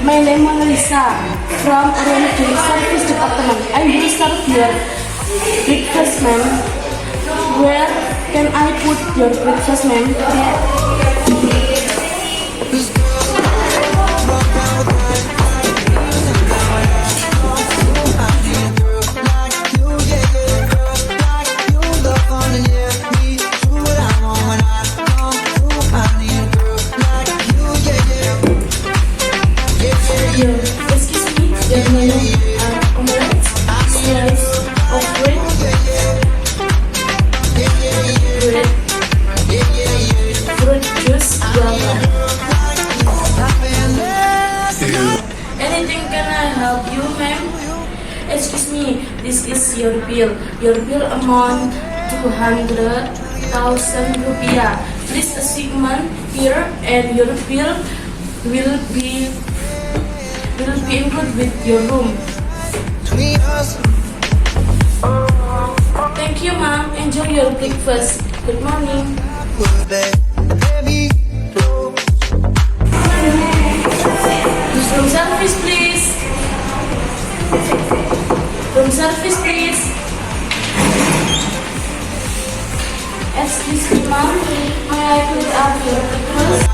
My name is Lisa from Arianti Service Department. I will serve your breakfast, ma'am. Where can I put your breakfast, ma'am? Excuse me, your menu are omelets, slice of bread, fruit juice, guava. Anything can I help you, ma'am? Excuse me, this is your bill. Your bill amount 200,000 rupiah. Please assignment here, and your bill will be included with your room. Thank you, ma'am. Enjoy your breakfast. Good morning. Room service, please. Room service, please. Excuse me, ma'am. May I please have your breakfast?